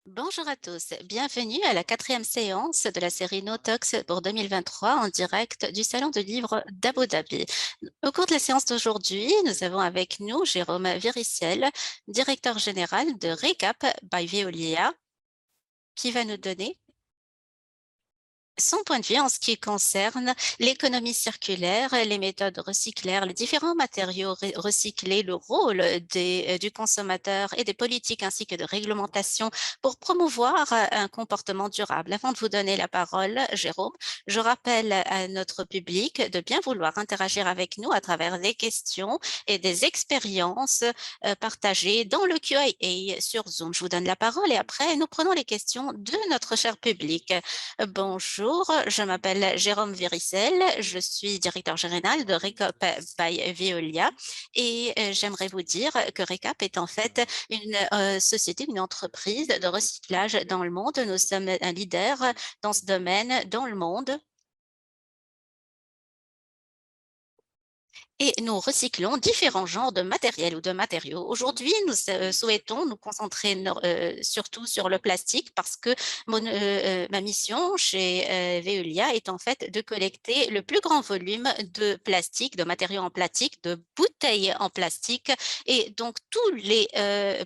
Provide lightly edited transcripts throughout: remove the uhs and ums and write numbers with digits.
Bonjour à tous, bienvenue à la quatrième séance de la série No Talks pour 2023 en direct du Salon de livre d'Abu Dhabi. Au cours de la séance d'aujourd'hui, nous avons avec nous Jérôme Viriciel, directeur général de Recap by Veolia, qui va nous donner son point de vue en ce qui concerne l'économie circulaire, les méthodes recyclaires, les différents matériaux recyclés, le rôle du consommateur et des politiques ainsi que de réglementation pour promouvoir un comportement durable. Avant de vous donner la parole, Jérôme, je rappelle à notre public de bien vouloir interagir avec nous à travers des questions et des expériences partagées dans le Q&A sur Zoom. Je vous donne la parole et après, nous prenons les questions de notre cher public. Bonjour, je m'appelle Jérôme Viricel, je suis directeur général de Recap by Veolia et j'aimerais vous dire que Recap est en fait une société, une entreprise de recyclage dans le monde. Nous sommes un leader dans ce domaine dans le monde. Et nous recyclons différents genres de matériel ou de matériaux. Aujourd'hui, nous souhaitons nous concentrer surtout sur le plastique parce que ma mission chez Veolia est en fait de collecter le plus grand volume de plastique, de matériaux en plastique, de bouteilles en plastique et donc tous les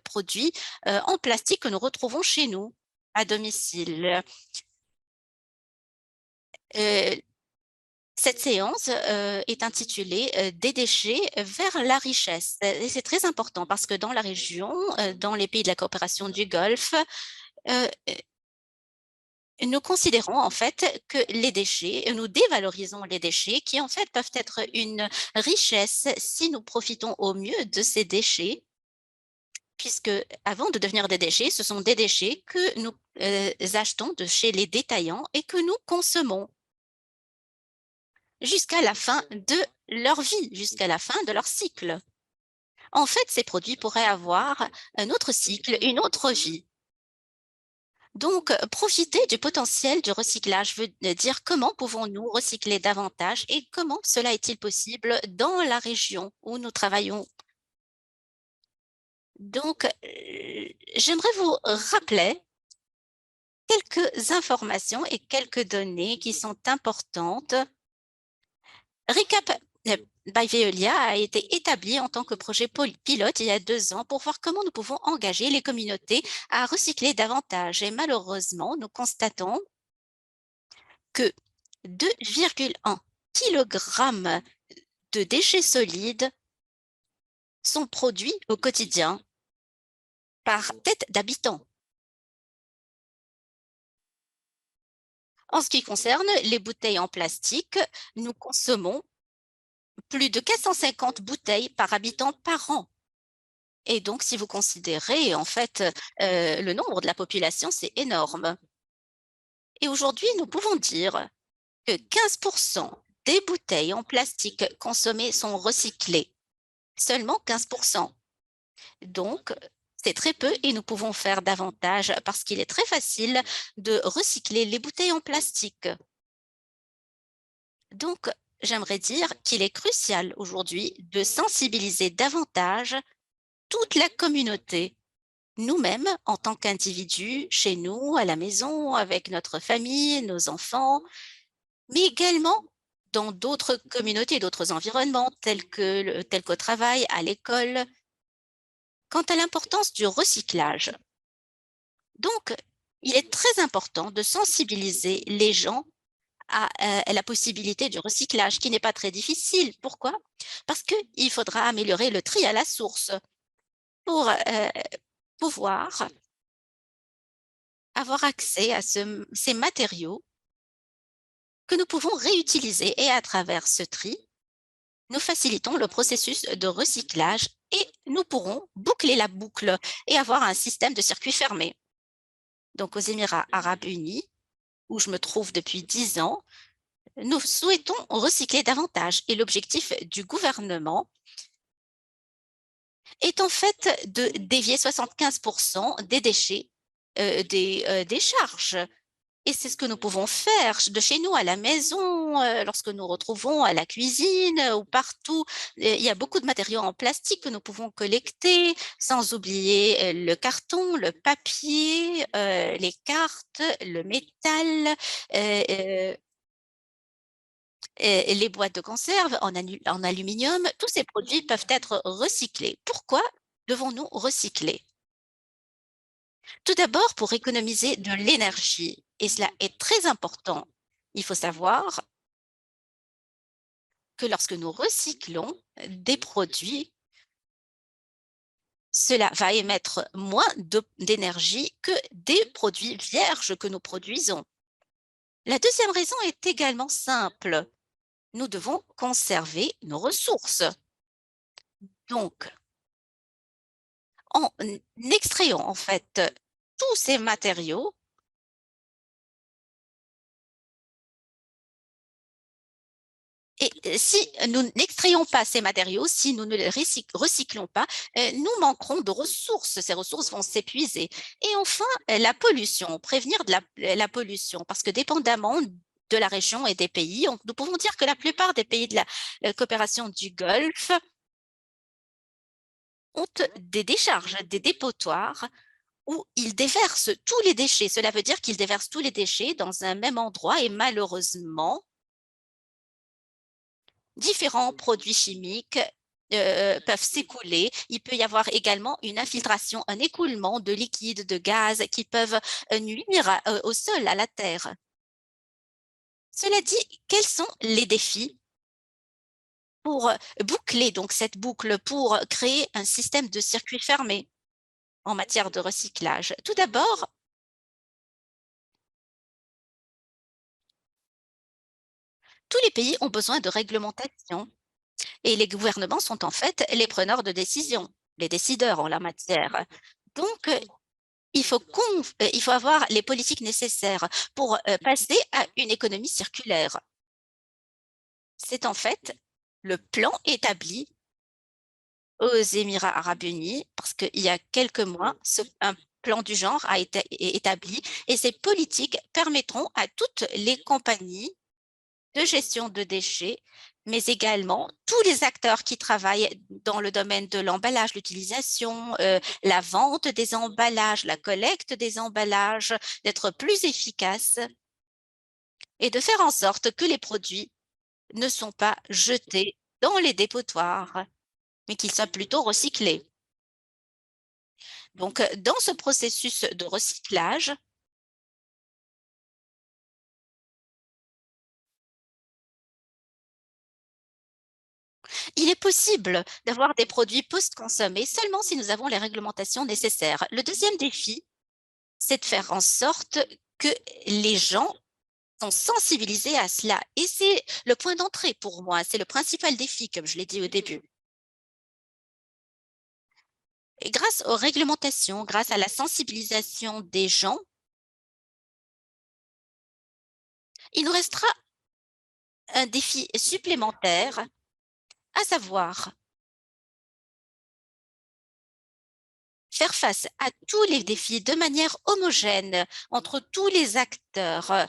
produits en plastique que nous retrouvons chez nous à domicile. Euh, Cette séance est intitulée Des déchets vers la richesse. Et c'est très important parce que dans la région, dans les pays de la coopération du Golfe, euh, nous considérons en fait que les déchets, nous dévalorisons les déchets qui en fait peuvent être une richesse si nous profitons au mieux de ces déchets, puisque avant de devenir des déchets, ce sont des déchets que nous achetons de chez les détaillants et que nous consommons jusqu'à la fin de leur vie, jusqu'à la fin de leur cycle. En fait, ces produits pourraient avoir un autre cycle, une autre vie. Donc, profiter du potentiel du recyclage veut dire comment pouvons-nous recycler davantage et comment cela est-il possible dans la région où nous travaillons. Donc, j'aimerais vous rappeler quelques informations et quelques données qui sont importantes. Recap by Veolia a été établi en tant que projet pilote il y a 2 ans pour voir comment nous pouvons engager les communautés à recycler davantage. Et malheureusement, nous constatons que 2,1 kg de déchets solides sont produits au quotidien par tête d'habitant. En ce qui concerne les bouteilles en plastique, nous consommons plus de 450 bouteilles par habitant par an. Et donc, si vous considérez en fait le nombre de la population, c'est énorme. Et aujourd'hui, nous pouvons dire que 15% des bouteilles en plastique consommées sont recyclées. Seulement 15%. Donc, c'est très peu et nous pouvons faire davantage parce qu'il est très facile de recycler les bouteilles en plastique. Donc, j'aimerais dire qu'il est crucial aujourd'hui de sensibiliser davantage toute la communauté, nous-mêmes en tant qu'individus, chez nous, à la maison, avec notre famille, nos enfants, mais également dans d'autres communautés, d'autres environnements, tels qu'au travail, à l'école, quant à l'importance du recyclage. Donc, il est très important de sensibiliser les gens à la possibilité du recyclage, qui n'est pas très difficile. Pourquoi? Parce qu'il faudra améliorer le tri à la source pour pouvoir avoir accès à ces matériaux que nous pouvons réutiliser. Et à travers ce tri, nous facilitons le processus de recyclage et nous pourrons boucler la boucle et avoir un système de circuit fermé. Donc, aux Émirats arabes unis, où je me trouve depuis 10 ans, nous souhaitons recycler davantage et l'objectif du gouvernement est en fait de dévier 75% des déchets, des décharges Et c'est ce que nous pouvons faire de chez nous à la maison, lorsque nous retrouvons à la cuisine ou partout. Il y a beaucoup de matériaux en plastique que nous pouvons collecter, sans oublier le carton, le papier, les cartes, le métal, heu heu et les boîtes de conserve en aluminium. Tous ces produits peuvent être recyclés. Pourquoi devons-nous recycler? Tout d'abord, pour économiser de l'énergie, et cela est très important. Il faut savoir que lorsque nous recyclons des produits, cela va émettre moins d'énergie que des produits vierges que nous produisons. La deuxième raison est également simple. Nous devons conserver nos ressources. Donc, en extrayant en fait tous ces matériaux, et si nous n'extrayons pas ces matériaux, si nous ne les recyclons pas, nous manquerons de ressources. Ces ressources vont s'épuiser. Et enfin, la pollution, prévenir de la pollution, parce que dépendamment de la région et des pays, nous pouvons dire que la plupart des pays de la coopération du Golfe ont des décharges, des dépotoirs où ils déversent tous les déchets. Cela veut dire qu'ils déversent tous les déchets dans un même endroit et malheureusement, différents produits chimiques peuvent s'écouler. Il peut y avoir également une infiltration, un écoulement de liquides, de gaz qui peuvent nuire au sol, à la terre. Cela dit, quels sont les défis pour boucler donc cette boucle, pour créer un système de circuit fermé en matière de recyclage? Tout d'abord, tous les pays ont besoin de réglementation et les gouvernements sont en fait les preneurs de décision, les décideurs en la matière. Donc, il faut avoir les politiques nécessaires pour passer à une économie circulaire. C'est en fait le plan établi aux Émirats arabes unis, parce qu'il y a quelques mois, un plan du genre a été établi et ces politiques permettront à toutes les compagnies de gestion de déchets, mais également tous les acteurs qui travaillent dans le domaine de l'emballage, l'utilisation, la vente des emballages, la collecte des emballages, d'être plus efficaces et de faire en sorte que les produits ne sont pas jetés dans les dépotoirs, mais qu'ils soient plutôt recyclés. Donc, dans ce processus de recyclage, il est possible d'avoir des produits post-consommés seulement si nous avons les réglementations nécessaires. Le deuxième défi, c'est de faire en sorte que les gens sont sensibilisés à cela. Et c'est le point d'entrée pour moi, c'est le principal défi, comme je l'ai dit au début. Et grâce aux réglementations, grâce à la sensibilisation des gens, il nous restera un défi supplémentaire, à savoir faire face à tous les défis de manière homogène entre tous les acteurs,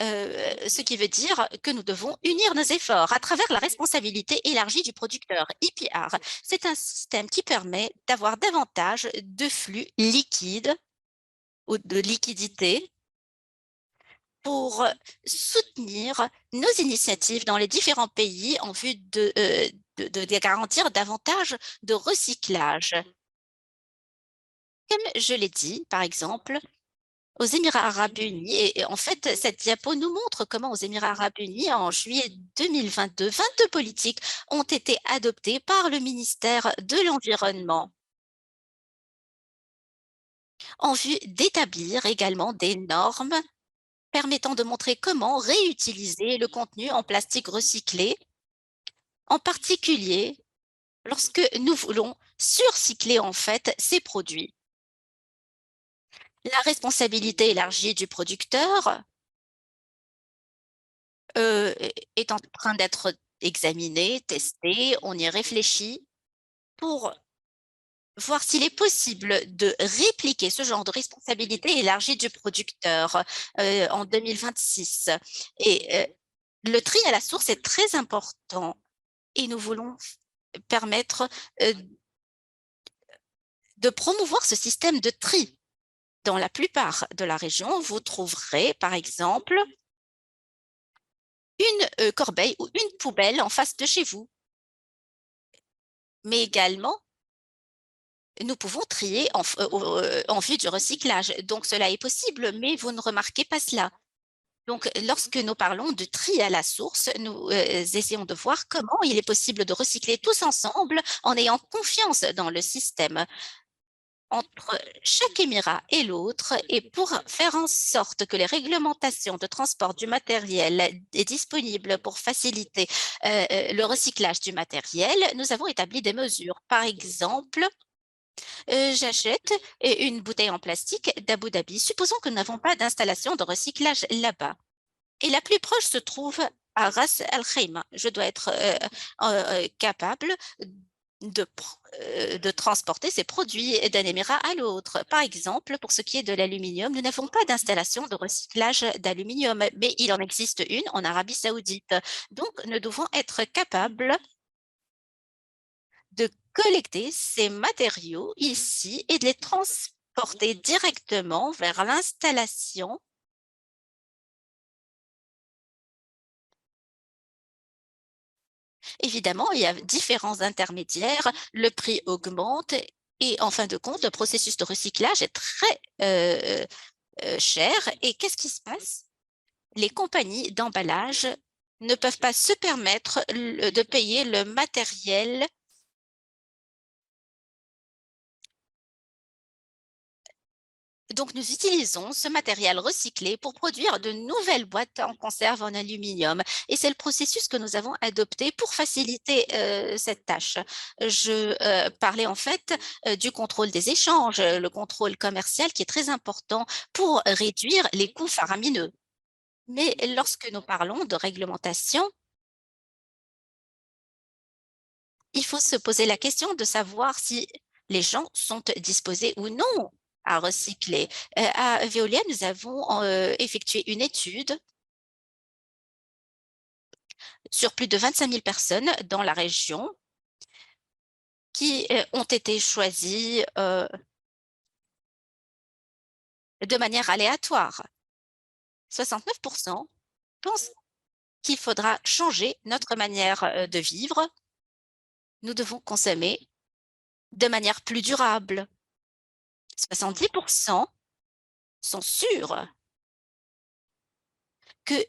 ce qui veut dire que nous devons unir nos efforts à travers la responsabilité élargie du producteur, EPR. C'est un système qui permet d'avoir davantage de flux liquides ou de liquidités pour soutenir nos initiatives dans les différents pays en vue de garantir davantage de recyclage. Comme je l'ai dit, par exemple, aux Émirats arabes unis, et en fait, cette diapo nous montre comment aux Émirats arabes unis, en juillet 2022, 22 politiques ont été adoptées par le ministère de l'Environnement en vue d'établir également des normes permettant de montrer comment réutiliser le contenu en plastique recyclé, en particulier lorsque nous voulons surcycler en fait ces produits. La responsabilité élargie du producteur euh, est en train d'être examinée, testée, on y réfléchit pour voir s'il est possible de répliquer ce genre de responsabilité élargie du producteur en 2026. Et le tri à la source est très important et nous voulons permettre euh, de promouvoir ce système de tri. Dans la plupart de la région, vous trouverez, par exemple, une corbeille ou une poubelle en face de chez vous. Mais également, nous pouvons trier en vue du recyclage. Donc, cela est possible, mais vous ne remarquez pas cela. Donc, lorsque nous parlons de tri à la source, nous essayons de voir comment il est possible de recycler tous ensemble en ayant confiance dans le système entre chaque émirat et l'autre et pour faire en sorte que les réglementations de transport du matériel est disponible pour faciliter le recyclage du matériel, nous avons établi des mesures. Par exemple, j'achète une bouteille en plastique d'Abu Dhabi. Supposons que nous n'avons pas d'installation de recyclage là-bas. Et la plus proche se trouve à Ras Al Khaimah. Je dois être capable de transporter ces produits d'un émirat à l'autre. Par exemple, pour ce qui est de l'aluminium, nous n'avons pas d'installation de recyclage d'aluminium, mais il en existe une en Arabie Saoudite. Donc, nous devons être capables de collecter ces matériaux ici et de les transporter directement vers l'installation. Évidemment, il y a différents intermédiaires, le prix augmente et en fin de compte, le processus de recyclage est très cher. Et qu'est-ce qui se passe? Les compagnies d'emballage ne peuvent pas se permettre de payer le matériel. Donc, nous utilisons ce matériel recyclé pour produire de nouvelles boîtes en conserve en aluminium. Et c'est le processus que nous avons adopté pour faciliter cette tâche. Je parlais en fait du contrôle des échanges, le contrôle commercial qui est très important pour réduire les coûts faramineux. Mais lorsque nous parlons de réglementation, il faut se poser la question de savoir si les gens sont disposés ou non à recycler. À Veolia, nous avons effectué une étude sur plus de 25 000 personnes dans la région qui ont été choisies de manière aléatoire. 69% pensent qu'il faudra changer notre manière de vivre. Nous devons consommer de manière plus durable. 70% sont sûrs que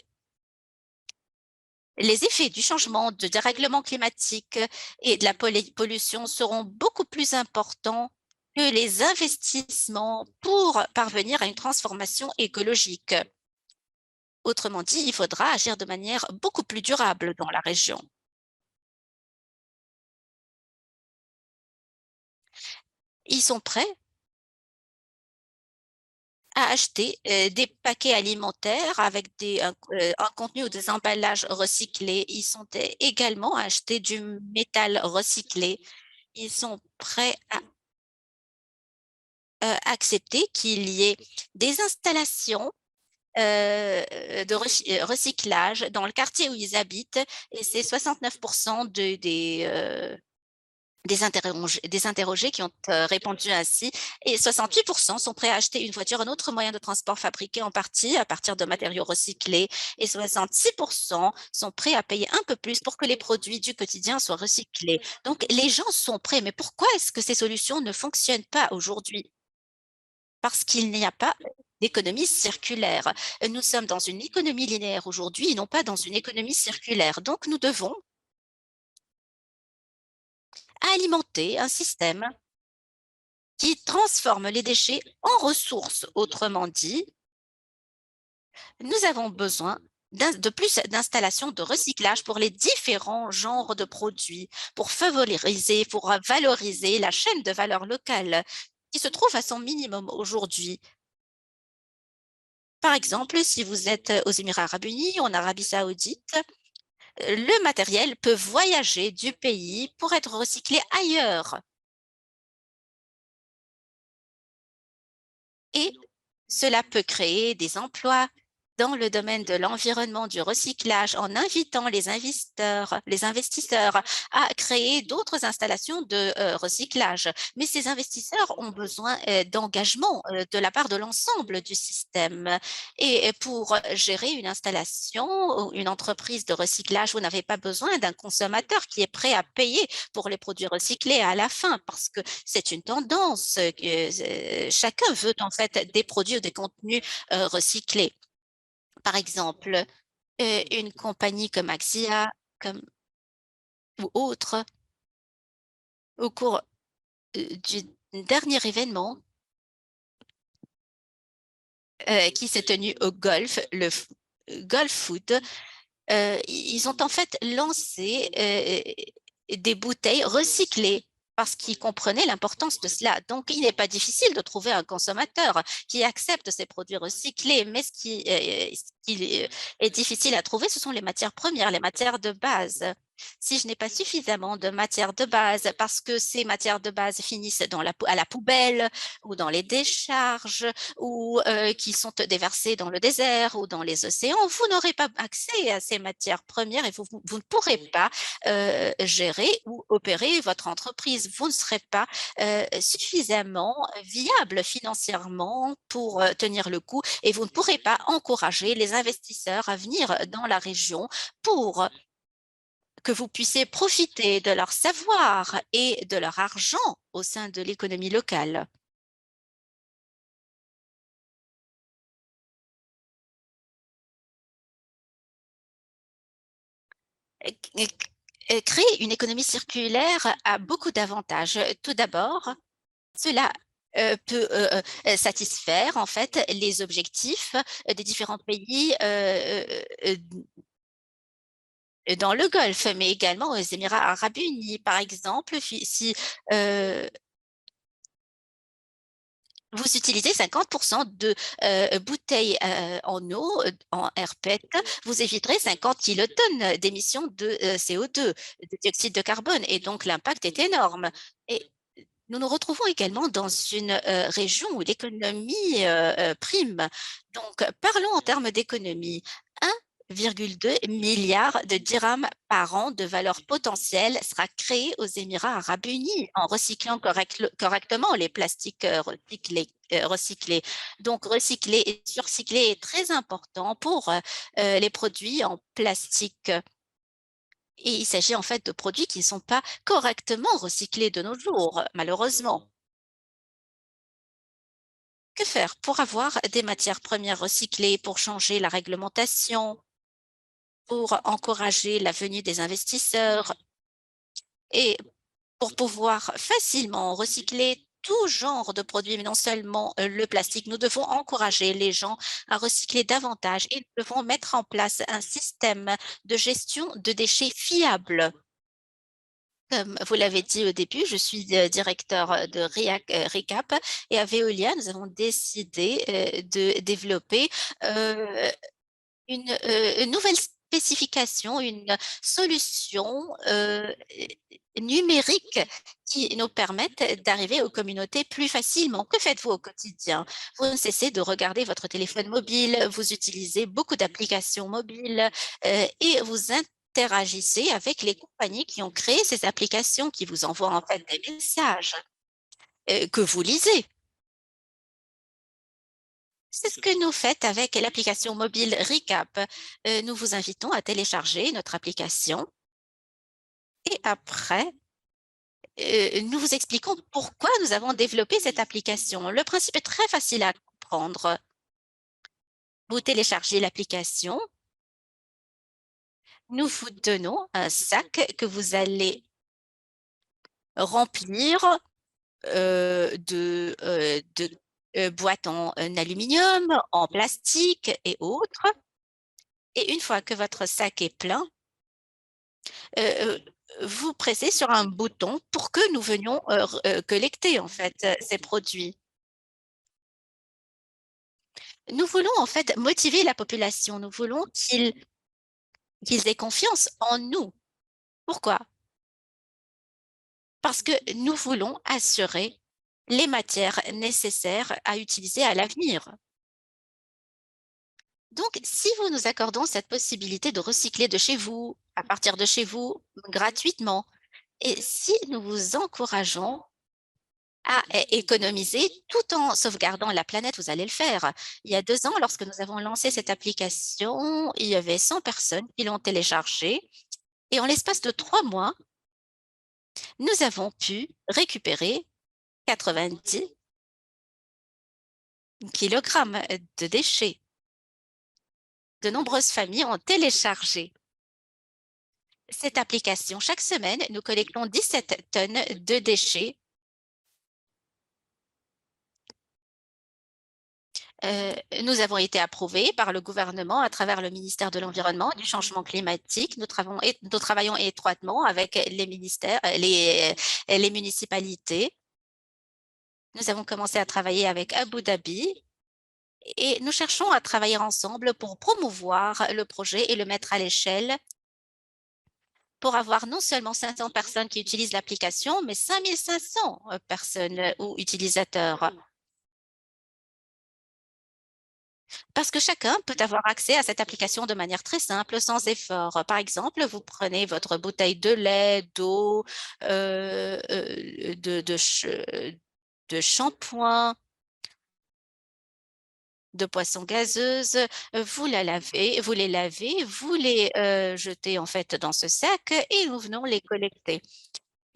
les effets du changement de dérèglement climatique et de la pollution seront beaucoup plus importants que les investissements pour parvenir à une transformation écologique. Autrement dit, il faudra agir de manière beaucoup plus durable dans la région. Ils sont prêts à acheter des paquets alimentaires avec un contenu ou des emballages recyclés. Ils sont également à acheter du métal recyclé. Ils sont prêts à accepter qu'il y ait des installations de recyclage dans le quartier où ils habitent et c'est 69% des interrogés qui ont répondu ainsi et 68% sont prêts à acheter une voiture, un autre moyen de transport fabriqué en partie à partir de matériaux recyclés et 66% sont prêts à payer un peu plus pour que les produits du quotidien soient recyclés. Donc, les gens sont prêts, mais pourquoi est-ce que ces solutions ne fonctionnent pas aujourd'hui? Parce qu'il n'y a pas d'économie circulaire. Nous sommes dans une économie linéaire aujourd'hui et non pas dans une économie circulaire. Donc, nous devons alimenter un système qui transforme les déchets en ressources. Autrement dit, nous avons besoin de plus d'installations de recyclage pour les différents genres de produits, pour valoriser la chaîne de valeur locale qui se trouve à son minimum aujourd'hui. Par exemple, si vous êtes aux Émirats arabes unis ou en Arabie saoudite, le matériel peut voyager du pays pour être recyclé ailleurs. et cela peut créer des emplois dans le domaine de l'environnement, du recyclage, en invitant les investisseurs à créer d'autres installations de recyclage. Mais ces investisseurs ont besoin d'engagement de la part de l'ensemble du système. Et pour gérer une installation ou une entreprise de recyclage, vous n'avez pas besoin d'un consommateur qui est prêt à payer pour les produits recyclés à la fin, parce que c'est une tendance. Chacun veut en fait des produits ou des contenus recyclés. Par exemple, une compagnie comme Axia comme, ou autre, au cours du dernier événement qui s'est tenu au golf, Golf Food, ils ont en fait lancé des bouteilles recyclées parce qu'ils comprenaient l'importance de cela. Donc, il n'est pas difficile de trouver un consommateur qui accepte ces produits recyclés, mais ce qui est difficile à trouver, ce sont les matières premières, les matières de base. Si je n'ai pas suffisamment de matières de base, parce que ces matières de base finissent à la poubelle ou dans les décharges, ou qui sont déversées dans le désert ou dans les océans, vous n'aurez pas accès à ces matières premières et vous ne pourrez pas gérer ou opérer votre entreprise. Vous ne serez pas suffisamment viable financièrement pour tenir le coup et vous ne pourrez pas encourager les investisseurs à venir dans la région pour que vous puissiez profiter de leur savoir et de leur argent au sein de l'économie locale. Créer une économie circulaire a beaucoup d'avantages. Tout d'abord, cela peut satisfaire en fait les objectifs des différents pays dans le Golfe, mais également aux Émirats arabes unis. Par exemple, si vous utilisez 50% de bouteilles en eau, en rPET, vous éviterez 50 kilotonnes d'émissions de CO2, de dioxyde de carbone, et donc l'impact est énorme. Et nous nous retrouvons également dans une région où l'économie prime. Donc, parlons en termes d'économie. 1,2 milliard de dirhams par an de valeur potentielle sera créé aux Émirats arabes unis en recyclant correctement les plastiques recyclés. Donc, recycler et surcycler est très important pour les produits en plastique. Et il s'agit en fait de produits qui ne sont pas correctement recyclés de nos jours, malheureusement. Que faire pour avoir des matières premières recyclées, pour changer la réglementation, pour encourager la venue des investisseurs et pour pouvoir facilement recycler tout genre de produits, mais non seulement le plastique. Nous devons encourager les gens à recycler davantage et nous devons mettre en place un système de gestion de déchets fiable. Comme vous l'avez dit au début, je suis directeur de RECAP et à Veolia, nous avons décidé de développer euh, une nouvelle spécification, une solution numérique qui nous permette d'arriver aux communautés plus facilement. Que faites-vous au quotidien? Vous ne cessez de regarder votre téléphone mobile, vous utilisez beaucoup d'applications mobiles et vous interagissez avec les compagnies qui ont créé ces applications, qui vous envoient en fait des messages que vous lisez. C'est ce que nous faites avec l'application mobile Recap. Nous vous invitons à télécharger notre application et après, nous vous expliquons pourquoi nous avons développé cette application. Le principe est très facile à comprendre. Vous téléchargez l'application, nous vous donnons un sac que vous allez remplir de boîtes en aluminium, en plastique et autres. Et une fois que votre sac est plein, euh, vous pressez sur un bouton pour que nous venions collecter en fait ces produits. Nous voulons en fait motiver la population. Nous voulons qu'ils aient confiance en nous. Pourquoi? Parce que nous voulons assurer les matières nécessaires à utiliser à l'avenir. Donc, si vous nous accordons cette possibilité de recycler de chez vous, à partir de chez vous, gratuitement, et si nous vous encourageons à économiser tout en sauvegardant la planète, vous allez le faire. Il y a 2 ans, lorsque nous avons lancé cette application, il y avait 100 personnes qui l'ont téléchargée et en l'espace de 3 mois, nous avons pu récupérer 90 kilogrammes de déchets. De nombreuses familles ont téléchargé cette application. Chaque semaine, nous collectons 17 tonnes de déchets. Nous avons été approuvés par le gouvernement à travers le ministère de l'Environnement et du Changement climatique. Nous travaillons étroitement avec les ministères, les municipalités. Nous avons commencé à travailler avec Abu Dhabi et nous cherchons à travailler ensemble pour promouvoir le projet et le mettre à l'échelle pour avoir non seulement 500 personnes qui utilisent l'application, mais 5500 personnes ou utilisateurs. Parce que chacun peut avoir accès à cette application de manière très simple, sans effort. Par exemple, vous prenez votre bouteille de lait, d'eau, de shampoing, de boissons gazeuses, vous les lavez, vous les jetez en fait dans ce sac et nous venons les collecter.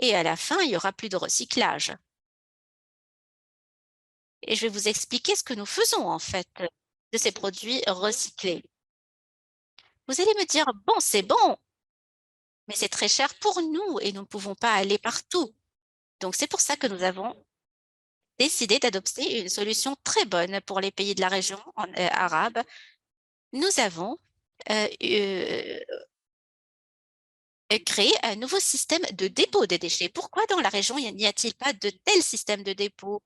Et à la fin, il y aura plus de recyclage. Et je vais vous expliquer ce que nous faisons en fait de ces produits recyclés. Vous allez me dire, bon, c'est bon, mais c'est très cher pour nous et nous ne pouvons pas aller partout. Donc, c'est pour ça que nous avons décidé d'adopter une solution très bonne pour les pays de la région arabe. Nous avons euh, créé un nouveau système de dépôt des déchets. Pourquoi dans la région n'y a-t-il pas de tel système de dépôt?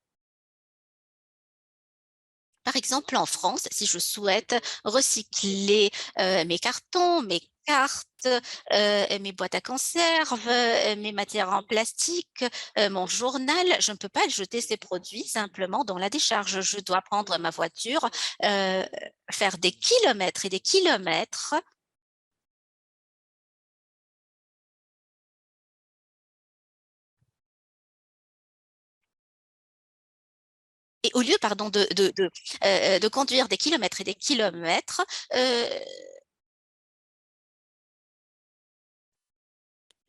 Par exemple, en France, si je souhaite recycler mes cartons, mes cartes, mes boîtes à conserve, mes matières en plastique, mon journal, je ne peux pas jeter ces produits simplement dans la décharge. Je dois prendre ma voiture, euh, faire des kilomètres et des kilomètres. Et au lieu, pardon, de conduire des kilomètres et des kilomètres, euh,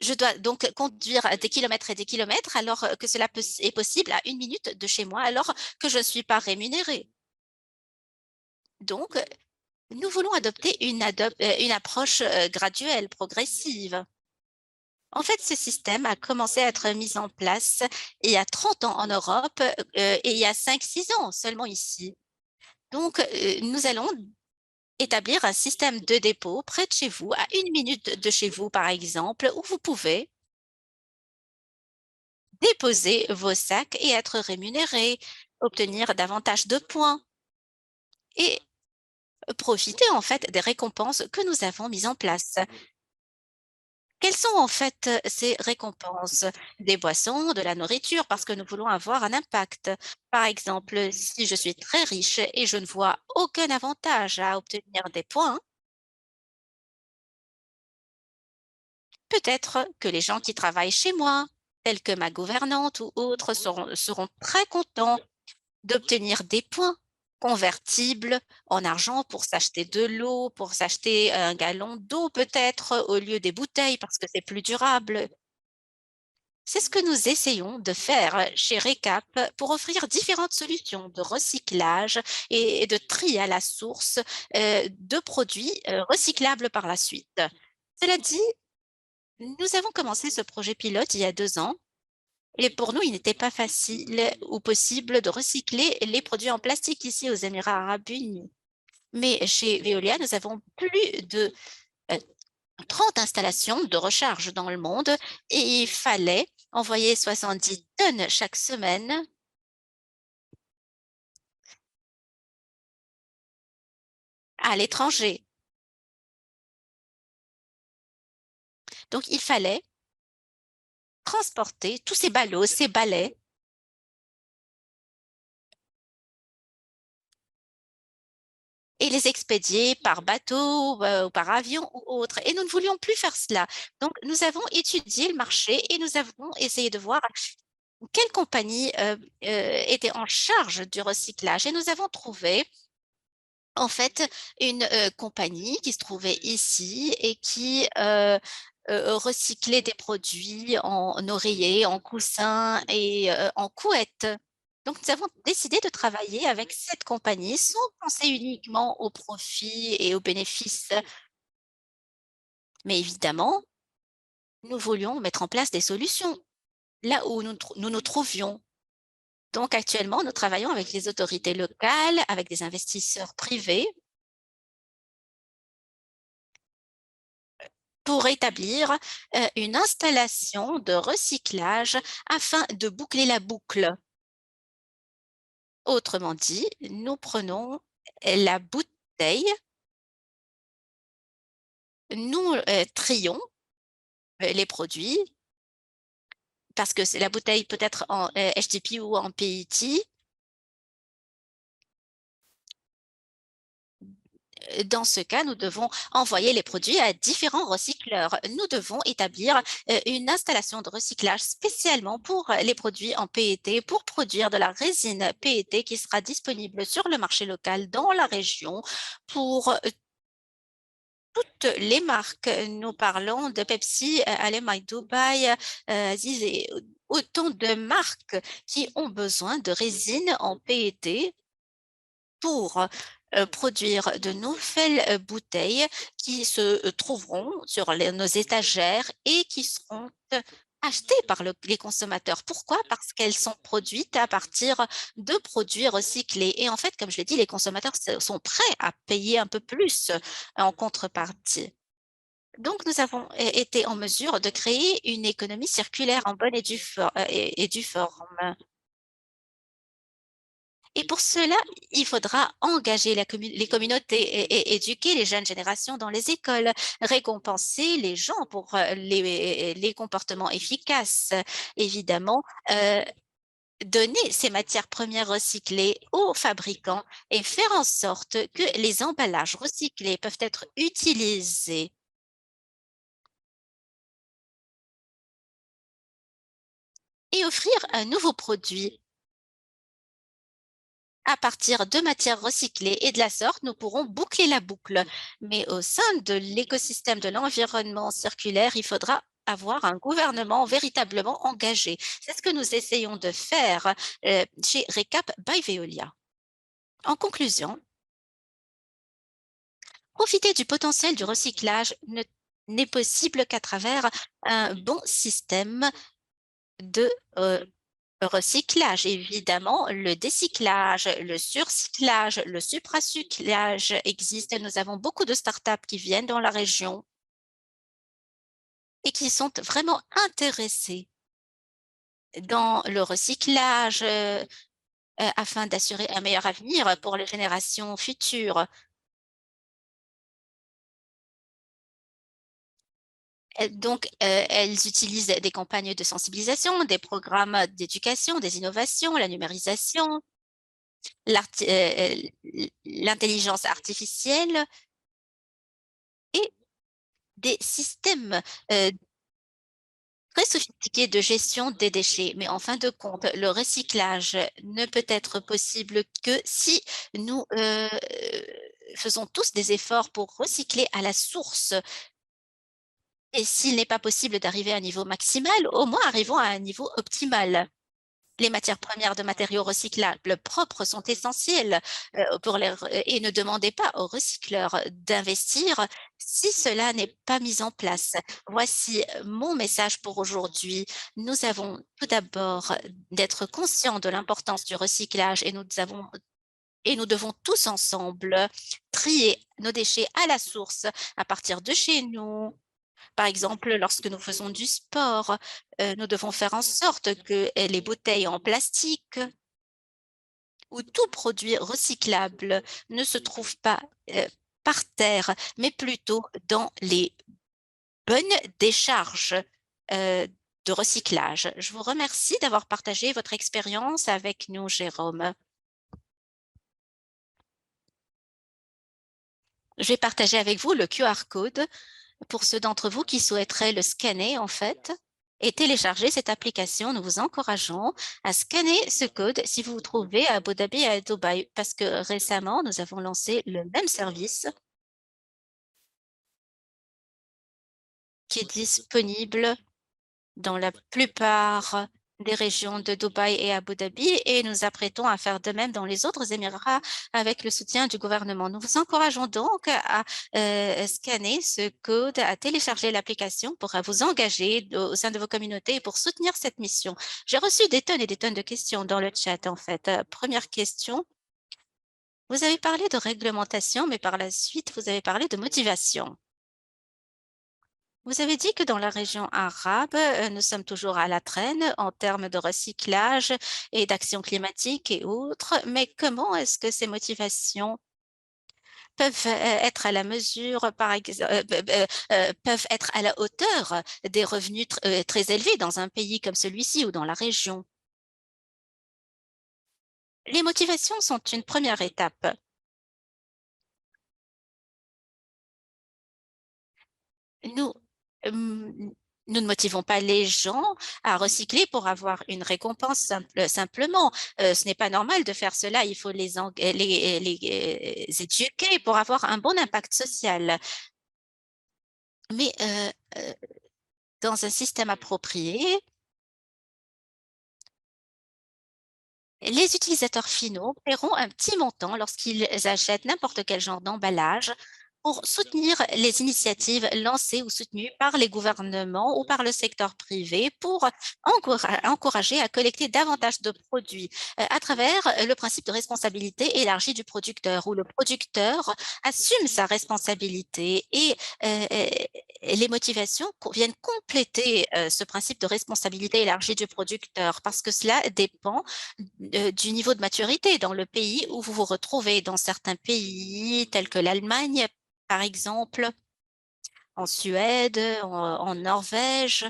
je dois donc conduire des kilomètres et des kilomètres alors que cela est possible à 1 minute de chez moi alors que je ne suis pas rémunérée. Donc, nous voulons adopter une approche graduelle, progressive. En fait, ce système a commencé à être mis en place il y a 30 ans en Europe et il y a 5, 6 ans seulement ici. Donc, nous allons établir un système de dépôt près de chez vous, à 1 minute de chez vous, par exemple, où vous pouvez déposer vos sacs et être rémunéré, obtenir davantage de points et profiter en fait des récompenses que nous avons mises en place. Quelles sont en fait ces récompenses? Des boissons, de la nourriture, parce que nous voulons avoir un impact. Par exemple, si je suis très riche et je ne vois aucun avantage à obtenir des points, peut-être que les gens qui travaillent chez moi, tels que ma gouvernante ou autres, seront très contents d'obtenir des points convertibles en argent pour s'acheter de l'eau, pour s'acheter un gallon d'eau peut-être au lieu des bouteilles parce que c'est plus durable. C'est ce que nous essayons de faire chez RECAP pour offrir différentes solutions de recyclage et de tri à la source de produits recyclables par la suite. Cela dit, nous avons commencé ce projet pilote il y a 2 ans et pour nous, il n'était pas facile ou possible de recycler les produits en plastique ici aux Émirats arabes unis. Mais chez Veolia, nous avons plus de euh, 30 installations de recharge dans le monde et il fallait envoyer 70 tonnes chaque semaine à l'étranger. Donc, il fallait transporter tous ces ballots, ces balais et les expédier par bateau ou par avion ou autre. Et nous ne voulions plus faire cela. Donc, nous avons étudié le marché et nous avons essayé de voir quelle compagnie était en charge du recyclage. Et nous avons trouvé en fait une compagnie qui se trouvait ici et qui recyclait des produits en oreillers, en coussins et en couettes. Donc, nous avons décidé de travailler avec cette compagnie sans penser uniquement au profit et aux bénéfices. Mais évidemment, nous voulions mettre en place des solutions là où nous nous trouvions. Donc, actuellement, nous travaillons avec les autorités locales, avec des investisseurs privés pour établir une installation de recyclage afin de boucler la boucle. Autrement dit, nous prenons la bouteille, nous trions les produits parce que la bouteille peut être en HDP ou en PET. Dans ce cas, nous devons envoyer les produits à différents recycleurs. Nous devons établir une installation de recyclage spécialement pour les produits en PET pour produire de la résine PET qui sera disponible sur le marché local dans la région pour toutes les marques. Nous parlons de Pepsi, LMI Dubai, Aziz et autant de marques qui ont besoin de résine en PET pour produire de nouvelles bouteilles qui se trouveront sur nos étagères et qui seront achetées par les consommateurs. Pourquoi? Parce qu'elles sont produites à partir de produits recyclés. Et en fait, comme je l'ai dit, les consommateurs sont prêts à payer un peu plus en contrepartie. Donc, nous avons été en mesure de créer une économie circulaire en bonne et due forme. Et pour cela, il faudra engager les communautés et éduquer les jeunes générations dans les écoles, récompenser les gens pour les comportements efficaces. Évidemment, donner ces matières premières recyclées aux fabricants et faire en sorte que les emballages recyclés peuvent être utilisés et offrir un nouveau produit à partir de matières recyclées et de la sorte, nous pourrons boucler la boucle. Mais au sein de l'écosystème de l'environnement circulaire, il faudra avoir un gouvernement véritablement engagé. C'est ce que nous essayons de faire chez Recap by Veolia. En conclusion, profiter du potentiel du recyclage n'est possible qu'à travers un bon système de recyclage, évidemment, le décyclage, le surcyclage, le supracyclage existe. Nous avons beaucoup de startups qui viennent dans la région et qui sont vraiment intéressés dans le recyclage afin d'assurer un meilleur avenir pour les générations futures. Donc, elles utilisent des campagnes de sensibilisation, des programmes d'éducation, des innovations, la numérisation, l'intelligence artificielle et des systèmes très sophistiqués de gestion des déchets. Mais en fin de compte, le recyclage ne peut être possible que si nous faisons tous des efforts pour recycler à la source. Et s'il n'est pas possible d'arriver à un niveau maximal, au moins arrivons à un niveau optimal. Les matières premières de matériaux recyclables propres sont essentielles et ne demandez pas aux recycleurs d'investir si cela n'est pas mis en place. Voici mon message pour aujourd'hui. Nous avons tout d'abord d'être conscients de l'importance du recyclage et nous devons tous ensemble trier nos déchets à la source à partir de chez nous. Par exemple, lorsque nous faisons du sport, nous devons faire en sorte que les bouteilles en plastique ou tout produit recyclable ne se trouve pas par terre, mais plutôt dans les bonnes décharges de recyclage. Je vous remercie d'avoir partagé votre expérience avec nous, Jérôme. Je vais partager avec vous le QR code pour ceux d'entre vous qui souhaiteraient le scanner en fait et télécharger cette application. Nous vous encourageons à scanner ce code si vous vous trouvez à Abu Dhabi et à Dubaï parce que récemment, nous avons lancé le même service qui est disponible dans la plupart des régions de Dubaï et Abu Dhabi et nous apprêtons à faire de même dans les autres Émirats avec le soutien du gouvernement. Nous vous encourageons donc à scanner ce code, à télécharger l'application pour vous engager au sein de vos communautés et pour soutenir cette mission. J'ai reçu des tonnes et des tonnes de questions dans le chat en fait. Première question, vous avez parlé de réglementation, mais par la suite, vous avez parlé de motivation. Vous avez dit que dans la région arabe, nous sommes toujours à la traîne en termes de recyclage et d'action climatique et autres, mais comment est-ce que ces motivations peuvent être à la mesure, par exemple, peuvent être à la hauteur des revenus très élevés dans un pays comme celui-ci ou dans la région? Les motivations sont une première étape. Nous, hem, nous ne motivons pas les gens à recycler pour avoir une récompense simplement. Ce n'est pas normal de faire cela, il faut les éduquer pour avoir un bon impact social. Mais, dans un système approprié, les utilisateurs finaux paieront un petit montant lorsqu'ils achètent n'importe quel genre d'emballage pour soutenir les initiatives lancées ou soutenues par les gouvernements ou par le secteur privé pour encourager à collecter davantage de produits à travers le principe de responsabilité élargie du producteur, où le producteur assume sa responsabilité et les motivations viennent compléter ce principe de responsabilité élargie du producteur parce que cela dépend du niveau de maturité dans le pays où vous vous retrouvez. Dans certains pays tels que l'Allemagne, par exemple, en Suède, en Norvège,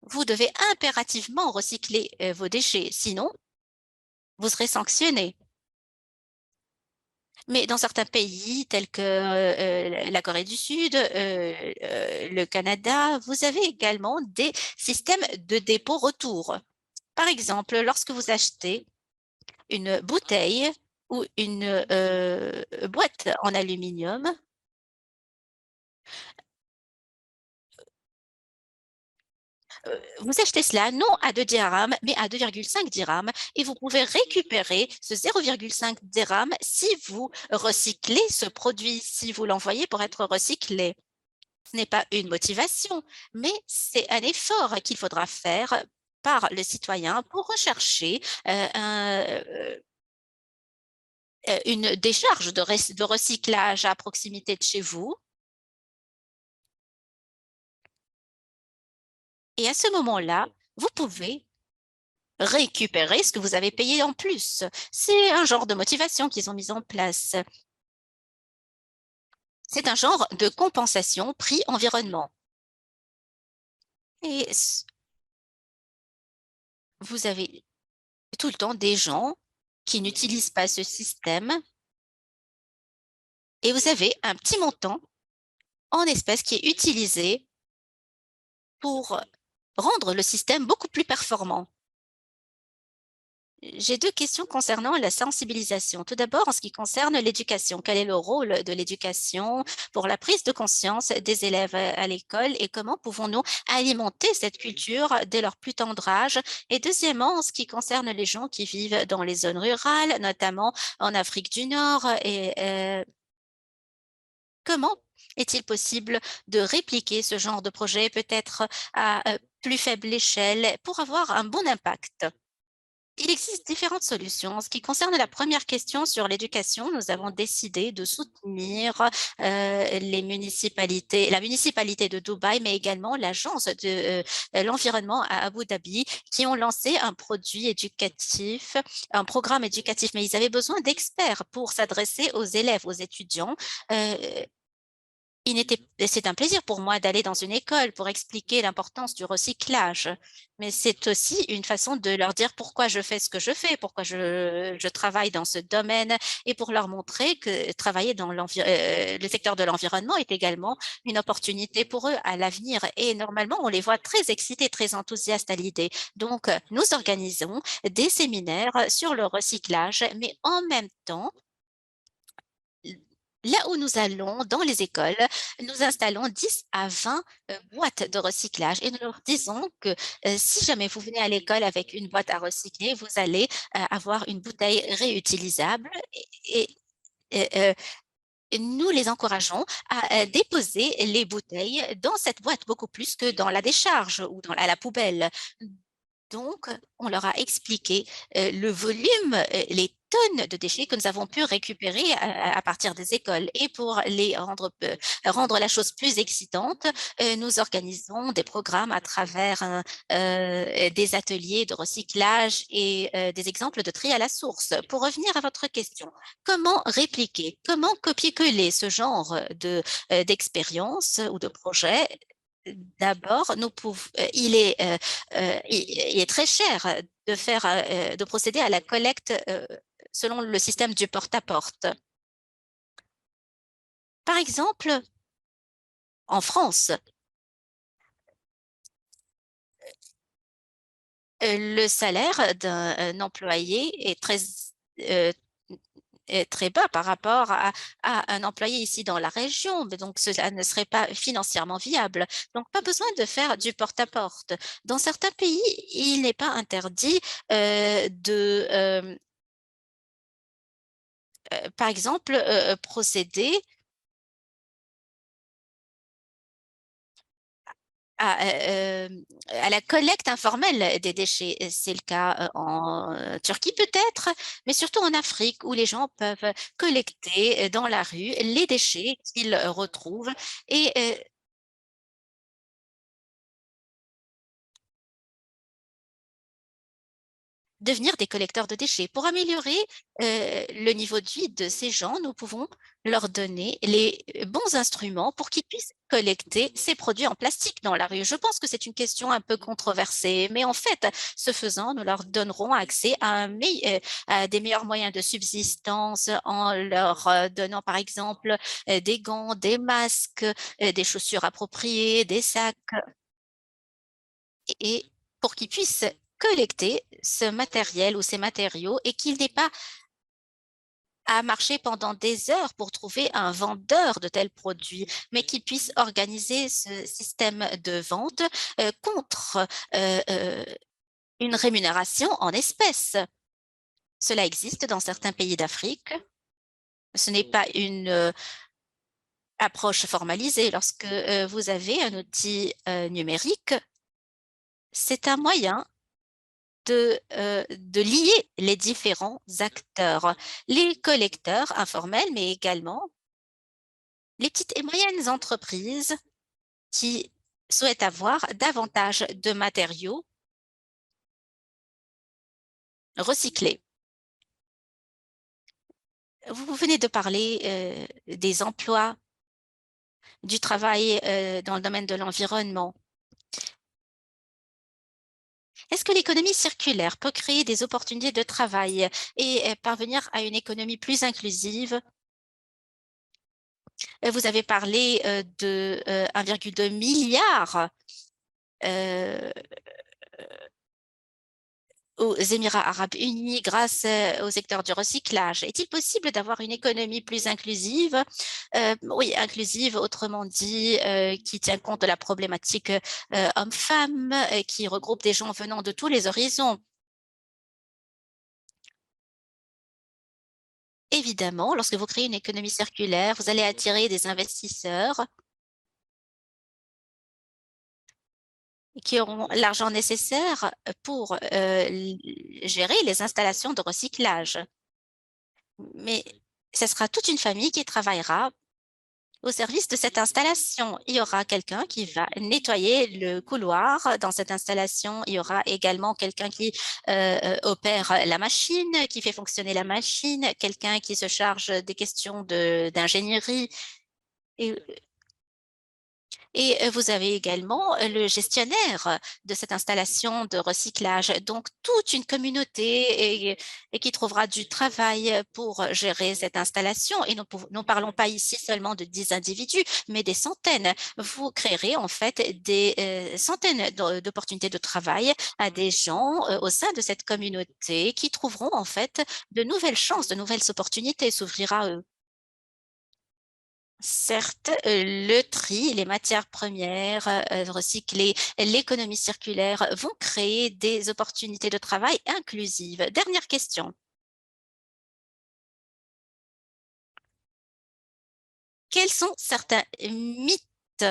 vous devez impérativement recycler vos déchets, sinon vous serez sanctionné. Mais dans certains pays tels que la Corée du Sud, le Canada, vous avez également des systèmes de dépôt-retour. Par exemple, lorsque vous achetez une bouteille ou une boîte en aluminium, vous achetez cela non à 2 dirhams, mais à 2,5 dirhams et vous pouvez récupérer ce 0,5 dirhams si vous recyclez ce produit, si vous l'envoyez pour être recyclé. Ce n'est pas une motivation, mais c'est un effort qu'il faudra faire par le citoyen pour rechercher une décharge de recyclage à proximité de chez vous. Et à ce moment-là, vous pouvez récupérer ce que vous avez payé en plus. C'est un genre de motivation qu'ils ont mis en place. C'est un genre de compensation prix environnement. Et vous avez tout le temps des gens qui n'utilisent pas ce système et vous avez un petit montant en espèces qui est utilisé pour rendre le système beaucoup plus performant. J'ai deux questions concernant la sensibilisation. Tout d'abord, en ce qui concerne l'éducation, quel est le rôle de l'éducation pour la prise de conscience des élèves à l'école et comment pouvons-nous alimenter cette culture dès leur plus tendre âge? Et deuxièmement, en ce qui concerne les gens qui vivent dans les zones rurales, notamment en Afrique du Nord, et comment est-il possible de répliquer ce genre de projet peut-être à plus faible échelle pour avoir un bon impact? Il existe différentes solutions. En ce qui concerne la première question sur l'éducation, nous avons décidé de soutenir les municipalités, la municipalité de Dubaï, mais également l'agence de l'environnement à Abu Dhabi, qui ont lancé un produit éducatif, un programme éducatif, mais ils avaient besoin d'experts pour s'adresser aux élèves, aux étudiants. c'est un plaisir pour moi d'aller dans une école pour expliquer l'importance du recyclage, mais c'est aussi une façon de leur dire pourquoi je fais ce que je fais, pourquoi je travaille dans ce domaine et pour leur montrer que travailler dans le secteur de l'environnement est également une opportunité pour eux à l'avenir. Et normalement, on les voit très excités, très enthousiastes à l'idée. Donc, nous organisons des séminaires sur le recyclage, mais en même temps, là où nous allons, dans les écoles, nous installons 10 à 20 boîtes de recyclage et nous leur disons que si jamais vous venez à l'école avec une boîte à recycler, vous allez avoir une bouteille réutilisable et nous les encourageons à déposer les bouteilles dans cette boîte beaucoup plus que dans la décharge ou à la poubelle. Donc, on leur a expliqué le volume, les tonnes de déchets que nous avons pu récupérer à partir des écoles. Et pour rendre la chose plus excitante, nous organisons des programmes à travers des ateliers de recyclage et des exemples de tri à la source. Pour revenir à votre question, comment répliquer, comment copier-coller ce genre d'expérience ou de projet? D'abord, il est très cher de procéder à la collecte selon le système du porte-à-porte. Par exemple, en France, le salaire d'un employé euh, est très bas par rapport à un employé ici dans la région, mais donc cela ne serait pas financièrement viable. Donc, pas besoin de faire du porte-à-porte. Dans certains pays, il n'est pas interdit par exemple, procéder à la collecte informelle des déchets. C'est le cas en Turquie peut-être, mais surtout en Afrique où les gens peuvent collecter dans la rue les déchets qu'ils retrouvent et devenir des collecteurs de déchets. Pour améliorer le niveau de vie de ces gens, nous pouvons leur donner les bons instruments pour qu'ils puissent collecter ces produits en plastique dans la rue. Je pense que c'est une question un peu controversée, mais en fait, ce faisant, nous leur donnerons accès à des meilleurs moyens de subsistance en leur donnant, par exemple, des gants, des masques, des chaussures appropriées, des sacs et pour qu'ils puissent collecter ce matériel ou ces matériaux et qu'il n'ait pas à marcher pendant des heures pour trouver un vendeur de tels produits, mais qu'ils puissent organiser ce système de vente contre une rémunération en espèces. Cela existe dans certains pays d'Afrique. Ce n'est pas une approche formalisée. Lorsque vous avez un outil numérique, c'est un moyen de lier les différents acteurs, les collecteurs informels, mais également les petites et moyennes entreprises qui souhaitent avoir davantage de matériaux recyclés. Vous venez de parler des emplois, du travail dans le domaine de l'environnement. Est-ce que l'économie circulaire peut créer des opportunités de travail et parvenir à une économie plus inclusive? Vous avez parlé de 1,2 milliard euh, aux Émirats arabes unis grâce au secteur du recyclage. Est-il possible d'avoir une économie plus inclusive? Oui, inclusive, autrement dit, qui tient compte de la problématique homme-femme, qui regroupe des gens venant de tous les horizons. Évidemment, lorsque vous créez une économie circulaire, vous allez attirer des investisseurs qui auront l'argent nécessaire pour gérer les installations de recyclage. Mais ce sera toute une famille qui travaillera au service de cette installation. Il y aura quelqu'un qui va nettoyer le couloir dans cette installation. Il y aura également quelqu'un qui opère la machine, qui fait fonctionner la machine, quelqu'un qui se charge des questions d'ingénierie. Et vous avez également le gestionnaire de cette installation de recyclage. Donc, toute une communauté et qui trouvera du travail pour gérer cette installation. Et nous parlons pas ici seulement de 10 individus, mais des centaines. Vous créerez en fait des centaines d'opportunités de travail à des gens au sein de cette communauté qui trouveront en fait de nouvelles chances, de nouvelles opportunités s'ouvrira à eux. Certes, le tri, les matières premières, recyclées, l'économie circulaire vont créer des opportunités de travail inclusives. Dernière question. Quels sont certains mythes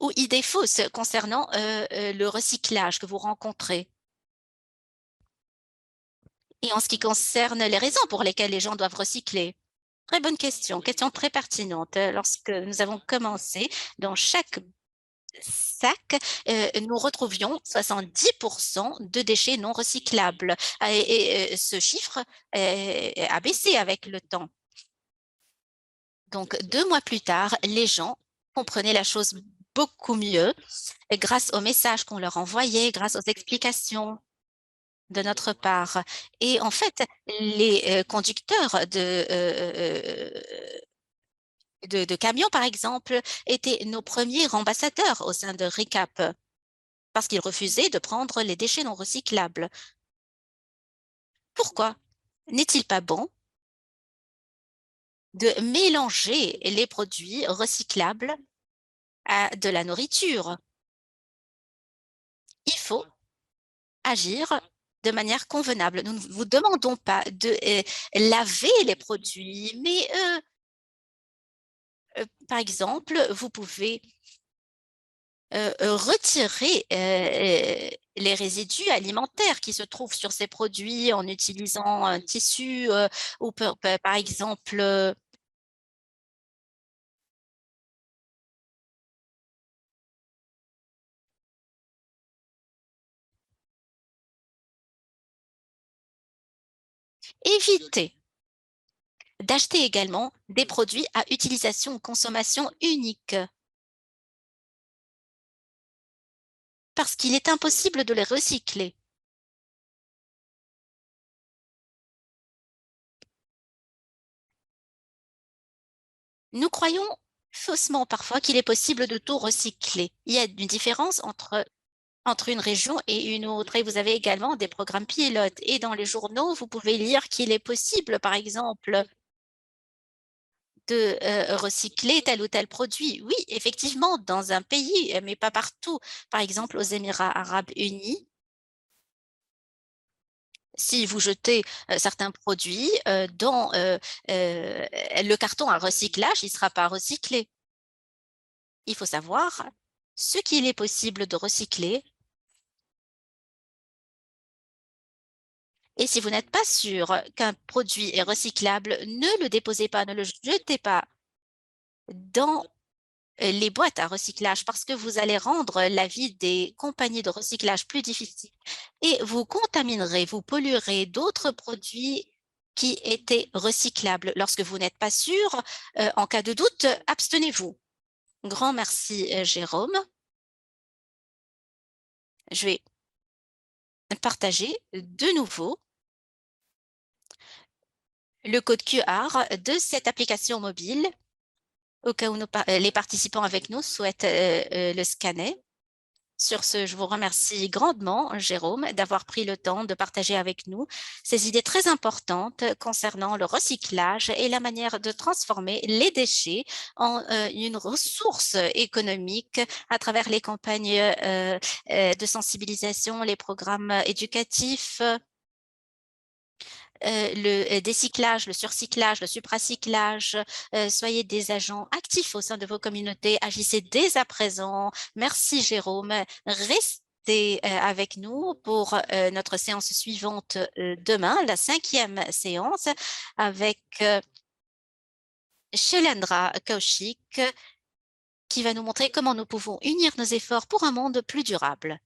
ou idées fausses concernant le recyclage que vous rencontrez? Et en ce qui concerne les raisons pour lesquelles les gens doivent recycler? Très bonne question très pertinente. Lorsque nous avons commencé, dans chaque sac, nous retrouvions 70% de déchets non recyclables et ce chiffre a baissé avec le temps. Donc 2 mois plus tard, les gens comprenaient la chose beaucoup mieux grâce aux messages qu'on leur envoyait, grâce aux explications de notre part. Et en fait, les conducteurs de camions, par exemple, étaient nos premiers ambassadeurs au sein de RICAP parce qu'ils refusaient de prendre les déchets non recyclables. Pourquoi n'est-il pas bon de mélanger les produits recyclables à de la nourriture? Il faut agir de manière convenable. Nous ne vous demandons pas de laver les produits, mais par exemple, vous pouvez retirer les résidus alimentaires qui se trouvent sur ces produits en utilisant un tissu ou par exemple éviter d'acheter également des produits à utilisation ou consommation unique parce qu'il est impossible de les recycler. Nous croyons faussement parfois qu'il est possible de tout recycler. Il y a une différence entre une région et une autre. Et vous avez également des programmes pilotes. Et dans les journaux, vous pouvez lire qu'il est possible, par exemple, de recycler tel ou tel produit. Oui, effectivement, dans un pays, mais pas partout. Par exemple, aux Émirats arabes unis, si vous jetez certains produits dans le carton à recyclage, il ne sera pas recyclé. Il faut savoir ce qu'il est possible de recycler. Et si vous n'êtes pas sûr qu'un produit est recyclable, ne le déposez pas, ne le jetez pas dans les boîtes à recyclage parce que vous allez rendre la vie des compagnies de recyclage plus difficile et vous contaminerez, vous polluerez d'autres produits qui étaient recyclables. Lorsque vous n'êtes pas sûr, en cas de doute, abstenez-vous. Grand merci, Jérôme. Je vais partager de nouveau le code QR de cette application mobile au cas où les participants avec nous souhaitent le scanner. Sur ce, je vous remercie grandement, Jérôme, d'avoir pris le temps de partager avec nous ces idées très importantes concernant le recyclage et la manière de transformer les déchets en une ressource économique à travers les campagnes de sensibilisation, les programmes éducatifs, le décyclage, le surcyclage, le supracyclage. Soyez des agents actifs au sein de vos communautés. Agissez dès à présent. Merci, Jérôme. Restez avec nous pour notre séance suivante demain, la 5e séance avec Shailendra Kaushik qui va nous montrer comment nous pouvons unir nos efforts pour un monde plus durable.